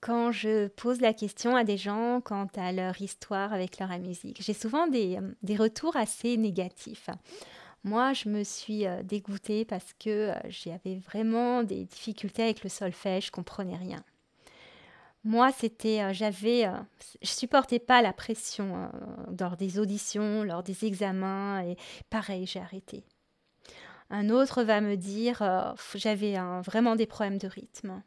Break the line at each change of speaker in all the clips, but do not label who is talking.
Quand je pose la question à des gens quant à leur histoire avec leur musique, j'ai souvent des retours assez négatifs. Moi, je me suis, dégoûtée parce que, j'avais vraiment des difficultés avec le solfège, je comprenais rien. Moi, c'était, je supportais pas la pression, lors des auditions, lors des examens et pareil, j'ai arrêté. Un autre va me dire, j'avais vraiment des problèmes de rythme.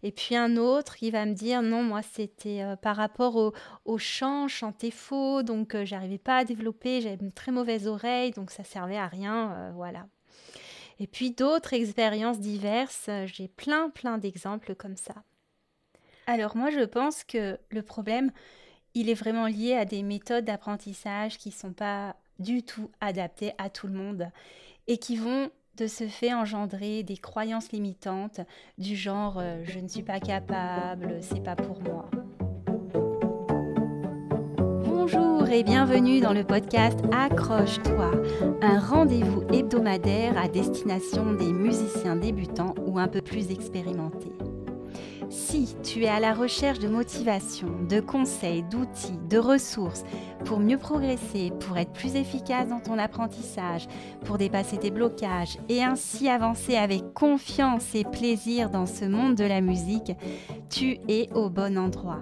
Et puis un autre qui va me dire: «Non, moi, c'était, par rapport au chant, je chantais faux, donc j'arrivais pas à développer, j'avais une très mauvaise oreille, donc ça servait à rien», voilà. Et puis d'autres expériences diverses, j'ai plein, plein d'exemples comme ça. Alors moi, je pense que le problème, il est vraiment lié à des méthodes d'apprentissage qui sont pas du tout adaptées à tout le monde et qui vont de ce fait engendrer des croyances limitantes du genre je ne suis pas capable, c'est pas pour moi. Bonjour et bienvenue dans le podcast Accroche-toi, un rendez-vous hebdomadaire à destination des musiciens débutants ou un peu plus expérimentés. Si tu es à la recherche de motivation, de conseils, d'outils, de ressources pour mieux progresser, pour être plus efficace dans ton apprentissage, pour dépasser tes blocages et ainsi avancer avec confiance et plaisir dans ce monde de la musique, tu es au bon endroit.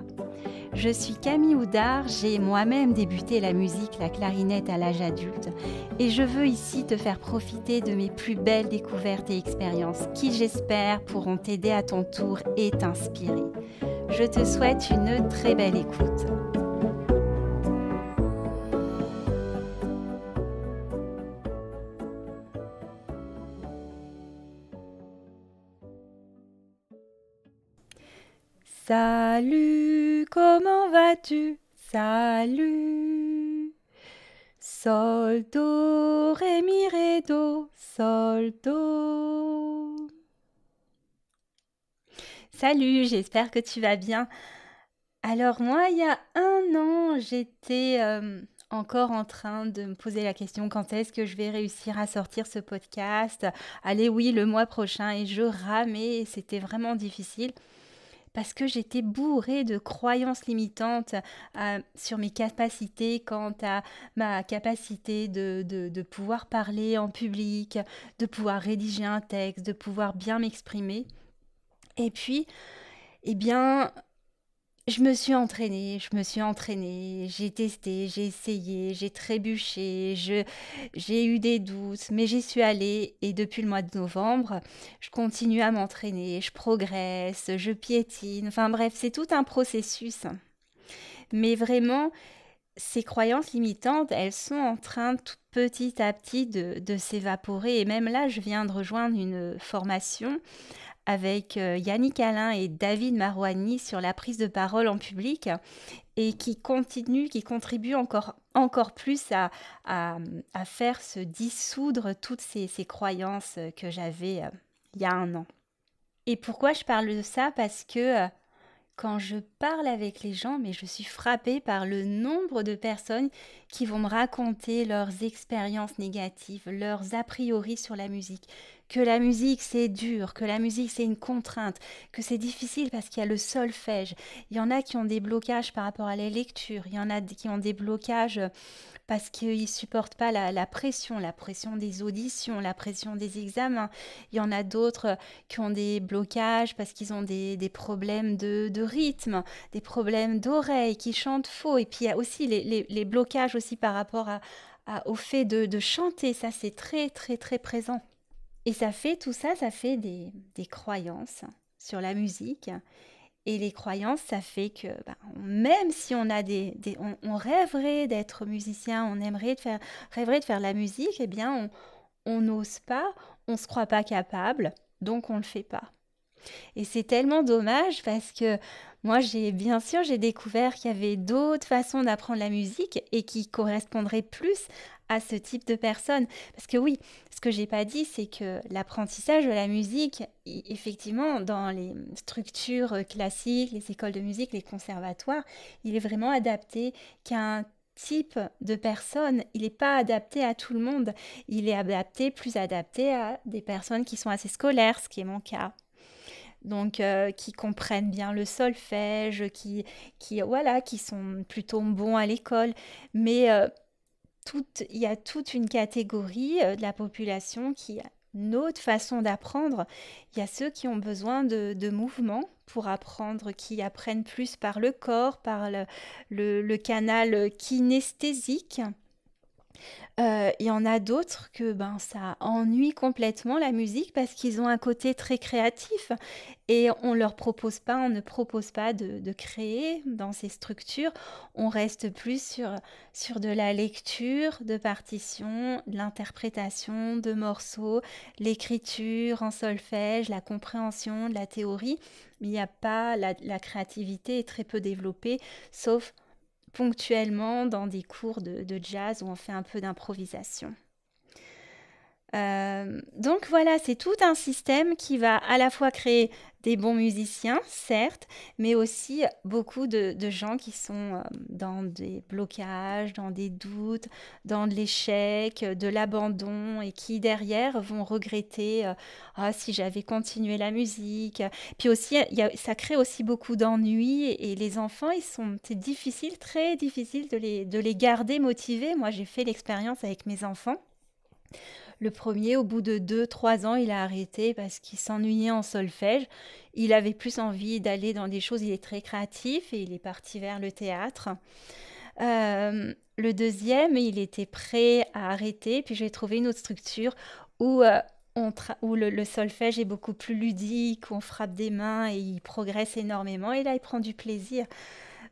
Je suis Camille Houdard, j'ai moi-même débuté la musique, la clarinette à l'âge adulte et je veux ici te faire profiter de mes plus belles découvertes et expériences qui j'espère pourront t'aider à ton tour et t'inspirer. Je te souhaite une très belle écoute. Salut, comment vas-tu? Salut. Sol, do, ré, mi, ré, do, sol, do. Salut, j'espère que tu vas bien. Alors moi, il y a un an, j'étais encore en train de me poser la question quand est-ce que je vais réussir à sortir ce podcast. Allez, oui, le mois prochain. Et je ramais, c'était vraiment difficile parce que j'étais bourrée de croyances limitantes sur mes capacités quant à ma capacité de pouvoir parler en public, de pouvoir rédiger un texte, de pouvoir bien m'exprimer. Et puis, eh bien, je me suis entraînée, j'ai testé, j'ai essayé, j'ai trébuché, j'ai eu des doutes, mais j'y suis allée et depuis le mois de novembre, je continue à m'entraîner, je progresse, je piétine, enfin bref, c'est tout un processus. Mais vraiment, ces croyances limitantes, elles sont en train tout petit à petit de s'évaporer et même là, je viens de rejoindre une formation avec Yannick Alain et David Marouani sur la prise de parole en public et qui contribue encore plus à, à faire se dissoudre toutes ces croyances que j'avais il y a un an. Et pourquoi je parle de ça? Parce que quand je parle avec les gens, mais je suis frappée par le nombre de personnes qui vont me raconter leurs expériences négatives, leurs a priori sur la musique. Que la musique c'est dur, que la musique c'est une contrainte, que c'est difficile parce qu'il y a le solfège. Il y en a qui ont des blocages par rapport à la lecture, il y en a qui ont des blocages parce qu'ils ne supportent pas la pression des auditions, la pression des examens. Il y en a d'autres qui ont des blocages parce qu'ils ont des problèmes de rythme, des problèmes d'oreille, qui chantent faux. Et puis il y a aussi les blocages aussi par rapport au fait de chanter. Ça, c'est très, très, très présent. Et ça fait tout ça, ça fait des croyances sur la musique. Et les croyances, ça fait que même si on a on rêverait d'être musicien, rêverait de faire la musique, eh bien on n'ose pas, on se croit pas capable, donc on le fait pas. Et c'est tellement dommage parce que moi, bien sûr, j'ai découvert qu'il y avait d'autres façons d'apprendre la musique et qui correspondraient plus à ce type de personnes. Parce que oui, ce que j'ai pas dit, c'est que l'apprentissage de la musique, effectivement, dans les structures classiques, les écoles de musique, les conservatoires, il est vraiment adapté qu'à un type de personne. Il n'est pas adapté à tout le monde. Il est plus adapté à des personnes qui sont assez scolaires, ce qui est mon cas. donc qui comprennent bien le solfège, voilà, qui sont plutôt bons à l'école. Mais il y a toute une catégorie de la population qui a une autre façon d'apprendre. Il y a ceux qui ont besoin de mouvement pour apprendre, qui apprennent plus par le corps, par le canal kinesthésique. Il y en a d'autres que ben, ça ennuie complètement la musique parce qu'ils ont un côté très créatif et on ne propose pas de créer dans ces structures. On reste plus sur de la lecture, de partitions, de l'interprétation de morceaux, l'écriture en solfège, la compréhension de la théorie. Mais il n'y a pas, la créativité est très peu développée, sauf ponctuellement dans des cours de jazz où on fait un peu d'improvisation. Donc voilà, c'est tout un système qui va à la fois créer des bons musiciens, certes, mais aussi beaucoup de gens qui sont dans des blocages, dans des doutes, dans de l'échec, de l'abandon, et qui derrière vont regretter ah, si j'avais continué la musique. Puis aussi, ça crée aussi beaucoup d'ennuis, et les enfants, c'est difficile, très difficile de les garder motivés. Moi, j'ai fait l'expérience avec mes enfants. Le premier, au bout de 2, 3 ans, il a arrêté parce qu'il s'ennuyait en solfège. Il avait plus envie d'aller dans des choses, il est très créatif et il est parti vers le théâtre. Le deuxième, il était prêt à arrêter, puis j'ai trouvé une autre structure où, où le solfège est beaucoup plus ludique, où on frappe des mains et il progresse énormément et là il prend du plaisir.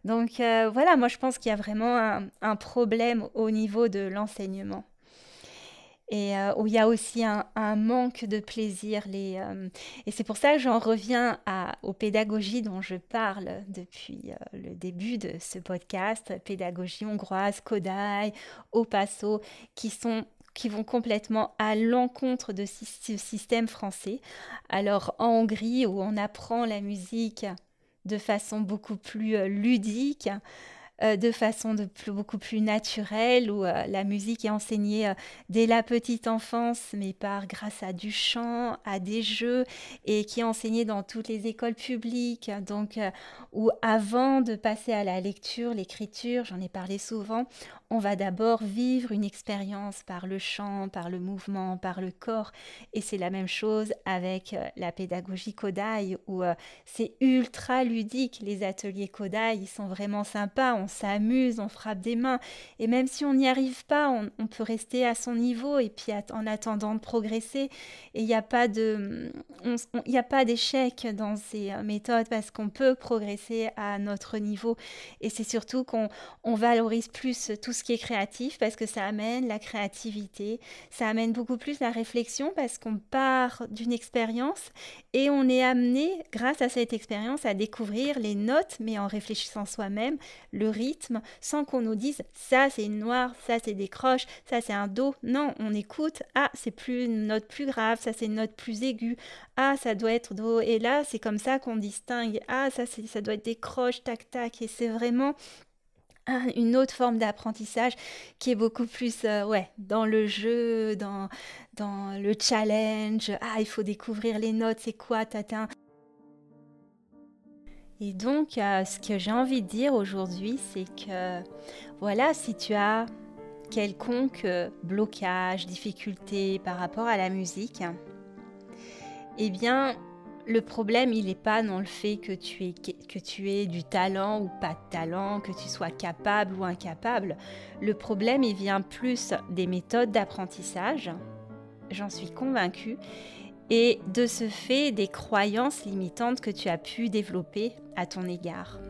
Donc voilà, moi je pense qu'il y a vraiment un problème au niveau de l'enseignement. Et où il y a aussi un manque de plaisir. Et c'est pour ça que j'en reviens aux pédagogies dont je parle depuis le début de ce podcast, pédagogie hongroise, Kodály, Au Passo, qui vont complètement à l'encontre de ce système français. Alors en Hongrie, où on apprend la musique de façon beaucoup plus ludique, de façon beaucoup plus naturelle, où la musique est enseignée dès la petite enfance, mais grâce à du chant, à des jeux, et qui est enseignée dans toutes les écoles publiques. Donc, où avant de passer à la lecture, l'écriture, j'en ai parlé souvent, on va d'abord vivre une expérience par le chant, par le mouvement, par le corps. Et c'est la même chose avec la pédagogie Kodály, où c'est ultra ludique. Les ateliers Kodály, ils sont vraiment sympas. On s'amuse, on frappe des mains. Et même si on n'y arrive pas, on peut rester à son niveau et puis en attendant de progresser. Et il n'y a pas il y a pas d'échec dans ces méthodes parce qu'on peut progresser à notre niveau. Et c'est surtout qu'on valorise plus tout ce qui est créatif parce que ça amène la créativité, ça amène beaucoup plus la réflexion parce qu'on part d'une expérience et on est amené, grâce à cette expérience, à découvrir les notes, mais en réfléchissant soi-même, le rythme, sans qu'on nous dise ça c'est une noire, ça c'est des croches, ça c'est un do. Non, on écoute, ah c'est plus une note plus grave, ça c'est une note plus aiguë, ah ça doit être do. Et là c'est comme ça qu'on distingue, ah ça doit être des croches, tac tac. Et c'est vraiment une autre forme d'apprentissage qui est beaucoup plus ouais, dans le jeu, dans le challenge. Ah, il faut découvrir les notes, c'est quoi, tatin. Et donc, ce que j'ai envie de dire aujourd'hui, c'est que voilà, si tu as quelconque blocage, difficulté par rapport à la musique, eh bien, le problème, il n'est pas dans le fait que tu aies du talent ou pas de talent, que tu sois capable ou incapable. Le problème, il vient plus des méthodes d'apprentissage, j'en suis convaincue, et de ce fait des croyances limitantes que tu as pu développer à ton égard.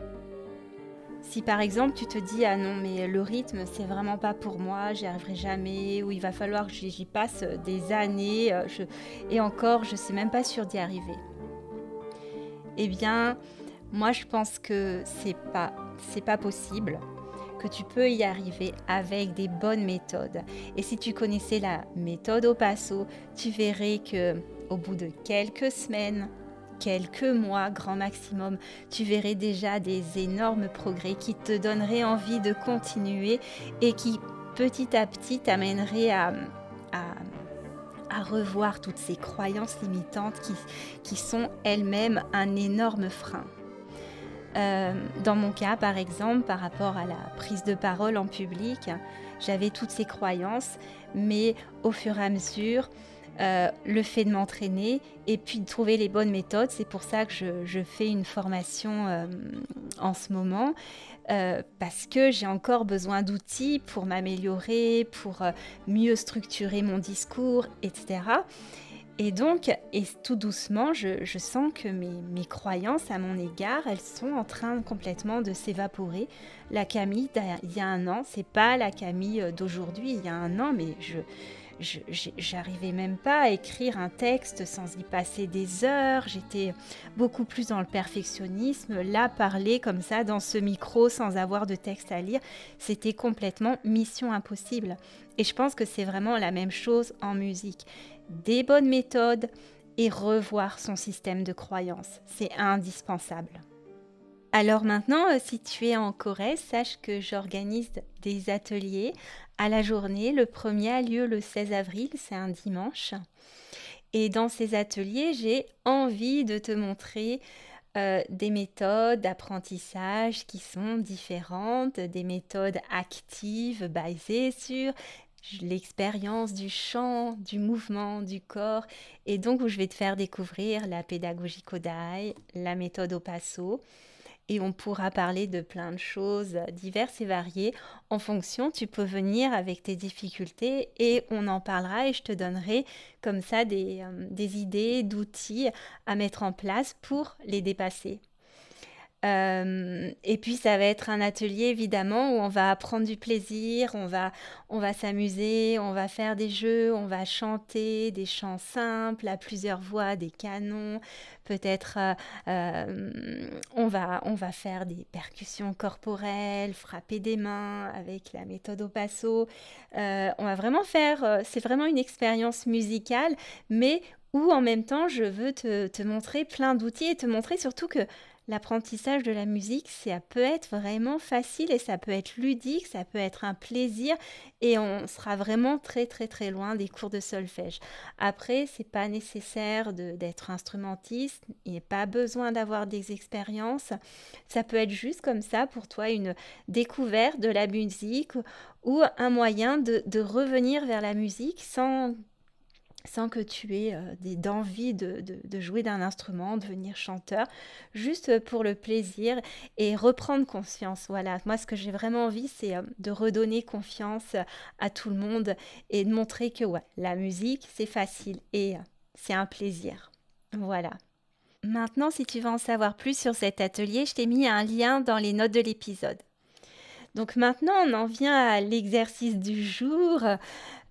Si par exemple tu te dis ah non mais le rythme c'est vraiment pas pour moi, j'y arriverai jamais, ou il va falloir que j'y passe des années et encore je suis même pas sûre d'y arriver. Eh bien, moi je pense que c'est pas possible, que tu peux y arriver avec des bonnes méthodes. Et si tu connaissais la méthode Au Passo, tu verrais que au bout de quelques semaines, quelques mois, grand maximum, tu verrais déjà des énormes progrès qui te donneraient envie de continuer et qui petit à petit t'amèneraient à à revoir toutes ces croyances limitantes qui sont elles-mêmes un énorme frein. Dans mon cas, par exemple, par rapport à la prise de parole en public, j'avais toutes ces croyances, mais au fur et à mesure, le fait de m'entraîner et puis de trouver les bonnes méthodes, c'est pour ça que je fais une formation en ce moment, parce que j'ai encore besoin d'outils pour m'améliorer, pour mieux structurer mon discours, etc. Et donc, et tout doucement, je sens que mes croyances à mon égard, elles sont en train complètement de s'évaporer. La Camille d'il y a un an, c'est pas la Camille d'aujourd'hui, il y a un an, mais j'arrivais même pas à écrire un texte sans y passer des heures. J'étais beaucoup plus dans le perfectionnisme. Là, parler comme ça dans ce micro sans avoir de texte à lire, c'était complètement mission impossible. Et je pense que c'est vraiment la même chose en musique. Des bonnes méthodes et revoir son système de croyances. C'est indispensable. Alors maintenant, si tu es en Corrèze, sache que j'organise des ateliers à la journée. Le premier a lieu le 16 avril, c'est un dimanche. Et dans ces ateliers, j'ai envie de te montrer des méthodes d'apprentissage qui sont différentes, des méthodes actives basées sur l'expérience du chant, du mouvement, du corps, et donc où je vais te faire découvrir la pédagogie Kodai, la méthode Opasso, et on pourra parler de plein de choses diverses et variées. En fonction, tu peux venir avec tes difficultés et on en parlera et je te donnerai comme ça des idées, d'outils à mettre en place pour les dépasser. Et puis ça va être un atelier évidemment où on va prendre du plaisir, on va s'amuser, on va faire des jeux, on va chanter des chants simples à plusieurs voix, des canons, peut-être on va faire des percussions corporelles, frapper des mains avec la méthode Opasso. On va vraiment faire, c'est vraiment une expérience musicale, mais où en même temps je veux te montrer plein d'outils et te montrer surtout que l'apprentissage de la musique, ça peut être vraiment facile et ça peut être ludique, ça peut être un plaisir et on sera vraiment très très très loin des cours de solfège. Après, c'est pas nécessaire d'être instrumentiste, il n'y a pas besoin d'avoir des expériences. Ça peut être juste comme ça pour toi une découverte de la musique ou un moyen de revenir vers la musique sans que tu aies d'envie de jouer d'un instrument, devenir chanteur, juste pour le plaisir et reprendre confiance. Voilà, moi ce que j'ai vraiment envie, c'est de redonner confiance à tout le monde et de montrer que ouais, la musique, c'est facile et c'est un plaisir. Voilà. Maintenant, si tu veux en savoir plus sur cet atelier, je t'ai mis un lien dans les notes de l'épisode. Donc maintenant, on en vient à l'exercice du jour.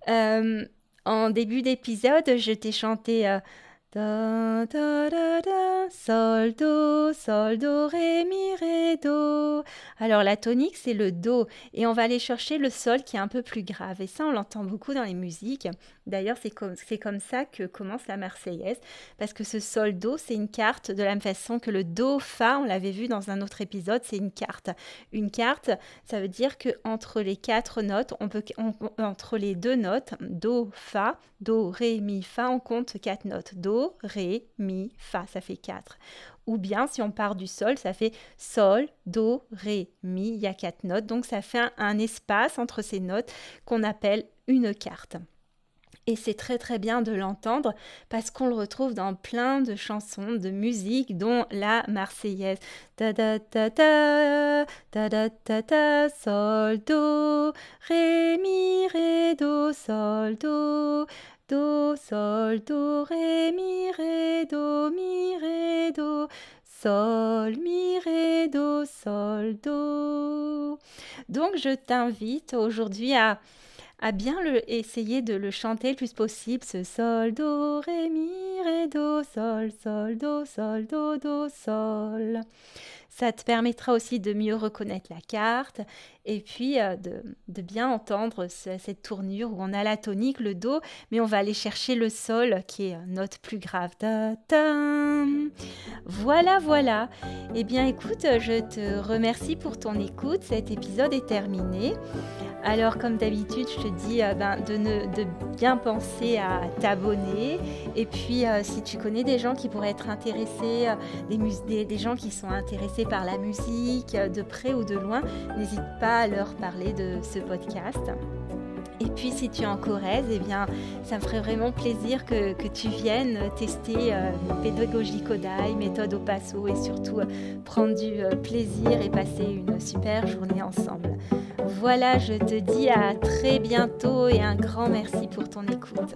Euh, En début d'épisode, je t'ai chanté da, da, da, da, sol, do, ré, mi, ré, do. Alors la tonique, c'est le do. Et on va aller chercher le sol qui est un peu plus grave. Et ça, on l'entend beaucoup dans les musiques. D'ailleurs, c'est comme ça que commence la Marseillaise. Parce que ce sol, do, c'est une carte de la même façon que le do, fa, on l'avait vu dans un autre épisode, c'est une carte. Une carte, ça veut dire qu'entre les quatre notes, entre les deux notes, do, ré, mi, fa, on compte quatre notes. Do, ré, mi, fa, ça fait 4. Ou bien, si on part du sol, ça fait sol, do, ré, mi, il y a 4 notes. Donc, ça fait un espace entre ces notes qu'on appelle une carte. Et c'est très très bien de l'entendre parce qu'on le retrouve dans plein de chansons, de musique, dont la Marseillaise. Da da da da, da da da da, sol, do, ré, mi, ré, do, sol, do. Do, sol, do, ré, mi, ré, do, sol, mi, ré, do, sol, do. Donc, je t'invite aujourd'hui à bien essayer de le chanter le plus possible, ce sol, do, ré, mi, ré, do, sol, do, sol, do, do, sol. Ça te permettra aussi de mieux reconnaître la carte et puis de bien entendre cette tournure où on a la tonique, le do, mais on va aller chercher le sol qui est une note plus grave. Ta, ta. Voilà, voilà. Eh bien, écoute, je te remercie pour ton écoute. Cet épisode est terminé. Alors, comme d'habitude, je te dis de bien penser à t'abonner. Et puis, si tu connais des gens qui pourraient être intéressés, des gens qui sont intéressés par la musique, de près ou de loin, n'hésite pas à leur parler de ce podcast. Et puis, si tu es en Corrèze, eh bien, ça me ferait vraiment plaisir que tu viennes tester pédagogie Kodály, méthode au passo et surtout prendre du plaisir et passer une super journée ensemble. Voilà, je te dis à très bientôt et un grand merci pour ton écoute.